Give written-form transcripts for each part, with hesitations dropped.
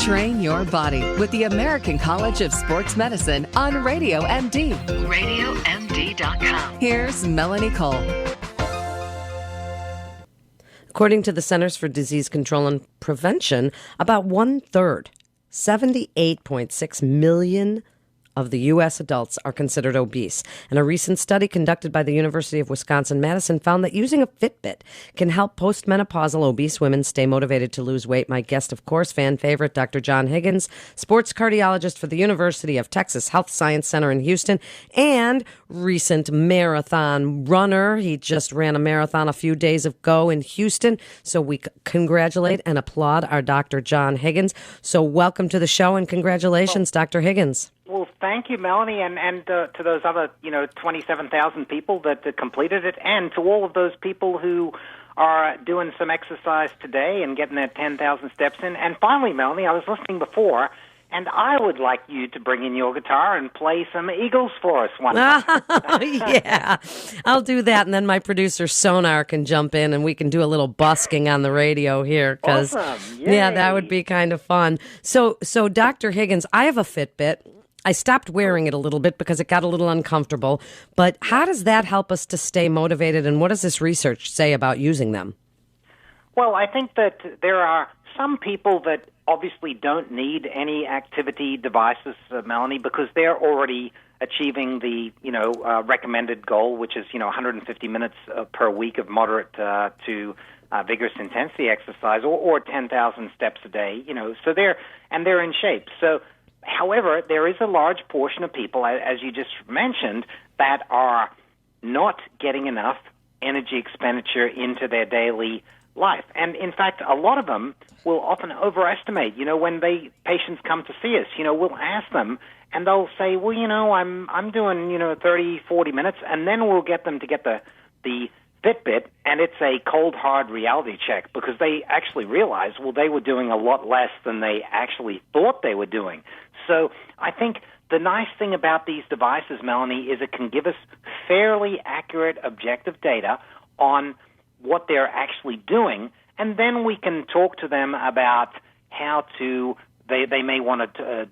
Train your body with the American College of Sports Medicine on Radio MD. RadioMD.com. Here's Melanie Cole. According to the Centers for Disease Control and Prevention, about 1/3, 78.6 million of the U.S. adults are considered obese. And a recent study conducted by the University of Wisconsin Madison found that using a Fitbit can help postmenopausal obese women stay motivated to lose weight. My guest, of course, fan favorite, Dr. John Higgins, sports cardiologist for the University of Texas Health Science Center in Houston, and recent marathon runner. He just ran a marathon a few days ago in Houston. So we congratulate and applaud our Dr. John Higgins. So welcome to the show and congratulations, Dr. Higgins. Well, thank you, Melanie, and to those other, 27,000 people that completed it, and to all of those people who are doing some exercise today and getting their 10,000 steps in. And finally, Melanie, I was listening before, and I would like you to bring in your guitar and play some Eagles for us one time. Yeah, I'll do that, and then my producer Sonar can jump in, and we can do a little busking on the radio here. Awesome. Yeah, that would be kind of fun. So, Dr. Higgins, I have a Fitbit. I stopped wearing it a little bit because it got a little uncomfortable. But how does that help us to stay motivated, and what does this research say about using them? Well, I think that there are some people that obviously don't need any activity devices, Melanie, because they're already achieving the, recommended goal, which is, 150 minutes per week of moderate to vigorous intensity exercise, or 10,000 steps a day, so they're in shape. So, however, there is a large portion of people, as you just mentioned, that are not getting enough energy expenditure into their daily life. And in fact, a lot of them will often overestimate. When patients come to see us, we'll ask them, and they'll say, well, I'm doing, 30, 40 minutes, and then we'll get them to get the Fitbit, and it's a cold, hard reality check because they actually realize, well, they were doing a lot less than they actually thought they were doing. So I think the nice thing about these devices, Melanie, is it can give us fairly accurate, objective data on what they're actually doing, and then we can talk to them about how they may want to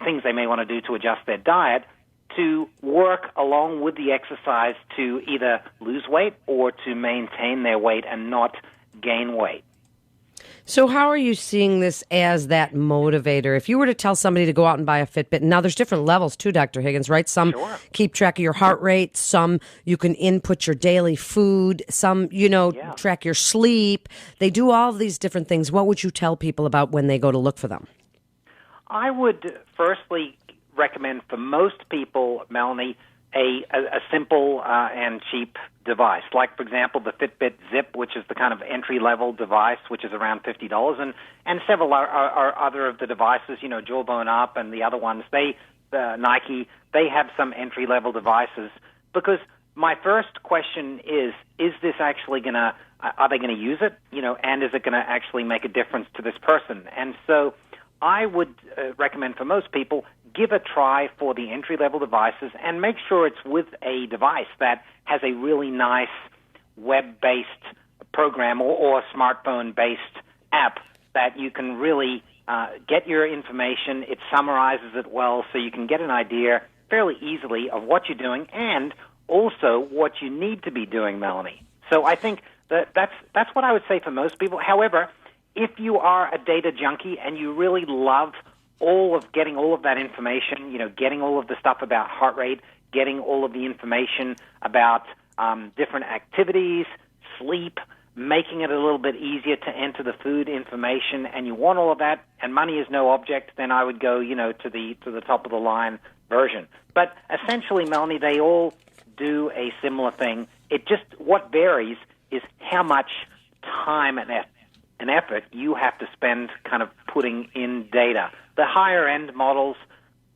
things they may want to do to adjust their diet to work along with the exercise to either lose weight or to maintain their weight and not gain weight. So how are you seeing this as that motivator? If you were to tell somebody to go out and buy a Fitbit, now there's different levels too, Dr. Higgins, right? Some keep track of your heart rate, some you can input your daily food, some, track your sleep. They do all of these different things. What would you tell people about when they go to look for them? I would firstly recommend for most people, Melanie, a simple and cheap device. Like, for example, the Fitbit Zip, which is the kind of entry-level device, which is around $50, and several are other of the devices, Jawbone Up and the other ones, Nike, they have some entry-level devices. Because my first question is this actually are they going to use it, and is it going to actually make a difference to this person? And so I would recommend for most people, give a try for the entry-level devices and make sure it's with a device that has a really nice web-based program or smartphone-based app that you can really get your information. It summarizes it well so you can get an idea fairly easily of what you're doing and also what you need to be doing, Melanie. So I think that's what I would say for most people. However, if you are a data junkie and you really love getting all of that information, getting all of the stuff about heart rate, getting all of the information about different activities, sleep, making it a little bit easier to enter the food information, and you want all of that, and money is no object, then I would go, to the top of the line version. But essentially, Melanie, they all do a similar thing. What varies is how much time and effort you have to spend kind of putting in data. The higher-end models,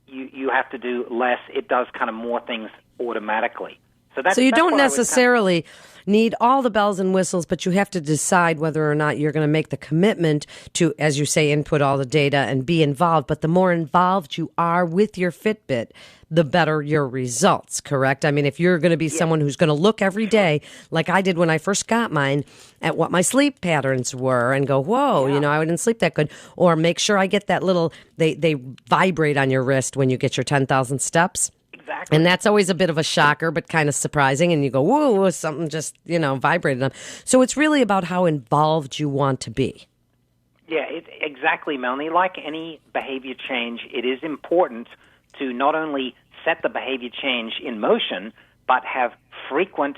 you have to do less. It does kind of more things automatically. So you that's don't what I would necessarily need all the bells and whistles, but you have to decide whether or not you're going to make the commitment to, as you say, input all the data and be involved. But the more involved you are with your Fitbit, the better your results, correct? I mean, if you're going to be someone who's going to look every day, like I did when I first got mine, at what my sleep patterns were and go, whoa, I didn't sleep that good. Or make sure I get that little, they vibrate on your wrist when you get your 10,000 steps. Exactly. And that's always a bit of a shocker, but kind of surprising. And you go, whoa, something just, vibrated on. So it's really about how involved you want to be. Yeah, exactly, Melanie. Like any behavior change, it is important to not only set the behavior change in motion, but have frequent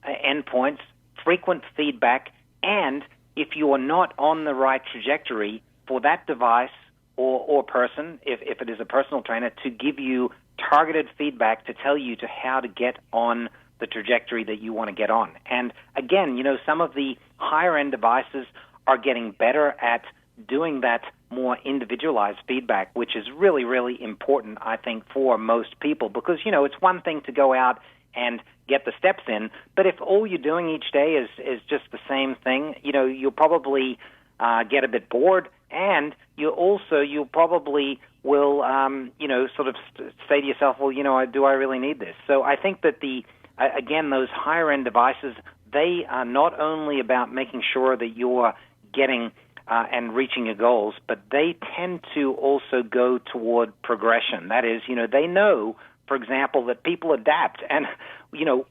endpoints, frequent feedback, and if you are not on the right trajectory for that device or person, if it is a personal trainer, to give you targeted feedback to tell you to how to get on the trajectory that you want to get on. And again, some of the higher-end devices are getting better at doing that more individualized feedback, which is really, really important, I think, for most people. Because, it's one thing to go out and get the steps in, but if all you're doing each day is just the same thing, you'll probably get a bit bored, and you'll probably will, sort of say to yourself, well, do I really need this? So I think that again, those higher-end devices, they are not only about making sure that you're getting and reaching your goals, but they tend to also go toward progression. That is, they know, for example, that people adapt, and you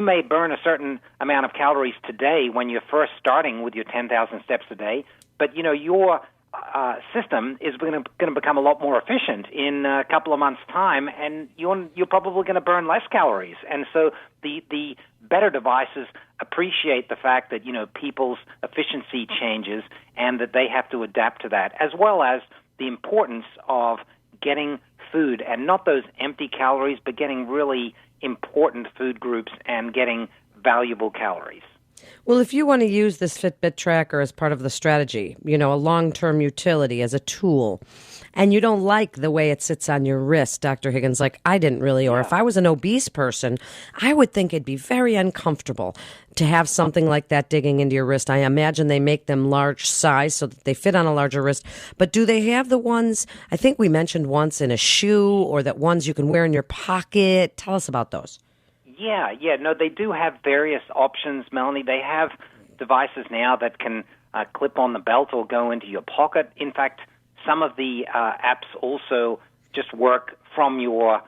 may burn a certain amount of calories today when you're first starting with your 10,000 steps a day, but your system is going to become a lot more efficient in a couple of months' time, and you're probably going to burn less calories. And so the better devices appreciate the fact that people's efficiency changes and that they have to adapt to that, as well as the importance of getting food, and not those empty calories, but getting really important food groups and getting valuable calories. Well, if you want to use this Fitbit tracker as part of the strategy, a long-term utility as a tool, and you don't like the way it sits on your wrist, Dr. Higgins, like I didn't really, or if I was an obese person, I would think it'd be very uncomfortable to have something like that digging into your wrist. I imagine they make them large size so that they fit on a larger wrist. But do they have the ones, I think we mentioned once, in a shoe, or that ones you can wear in your pocket? Tell us about those. Yeah, no, they do have various options, Melanie. They have devices now that can clip on the belt or go into your pocket. In fact, some of the apps also just work from your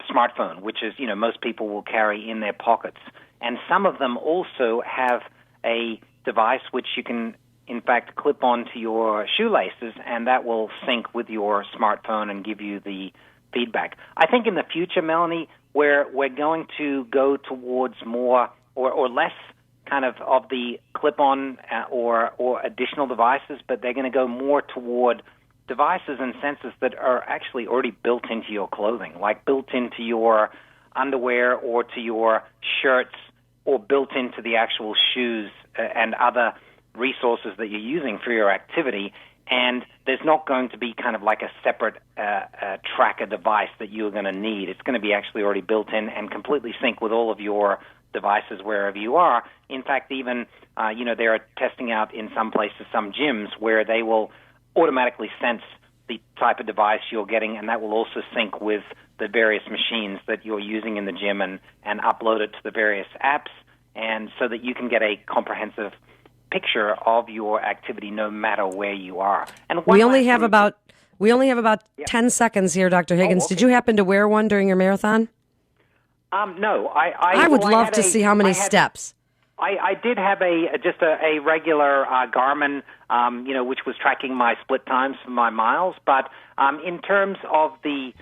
smartphone, which is, most people will carry in their pockets. And some of them also have a device which you can, in fact, clip onto your shoelaces, and that will sync with your smartphone and give you the feedback. I think in the future, Melanie, where we're going to go towards more or less kind of the clip-on or additional devices, but they're going to go more toward devices and sensors that are actually already built into your clothing, like built into your underwear or to your shirts, or built into the actual shoes and other resources that you're using for your activity. And there's not going to be kind of like a separate tracker device that you're going to need. It's going to be actually already built in and completely sync with all of your devices wherever you are. In fact, even, they're testing out in some places, some gyms, where they will automatically sense the type of device you're getting, and that will also sync with the various machines that you're using in the gym and upload it to the various apps, and so that you can get a comprehensive picture of your activity no matter where you are. And we only have about 10 seconds here, Dr. Higgins. Okay. Did you happen to wear one during your marathon? No. I would love to see how many steps. I did have just a regular Garmin, which was tracking my split times for my miles. But in terms of the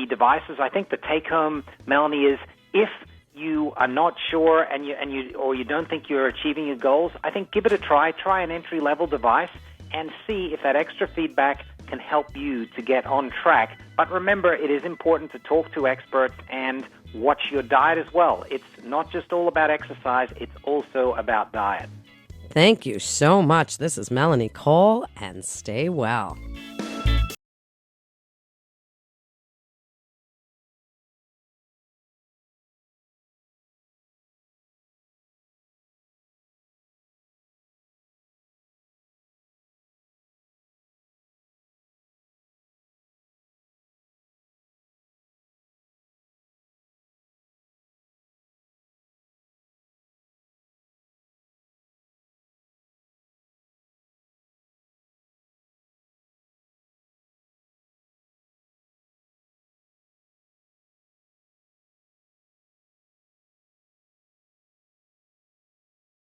devices, I think the take home, Melanie, is if you are not sure and you don't think you're achieving your goals, I think give it a try. Try an entry-level device and see if that extra feedback can help you to get on track. But remember, it is important to talk to experts and watch your diet as well. It's not just all about exercise, it's also about diet. Thank you so much. This is Melanie Cole, and stay well.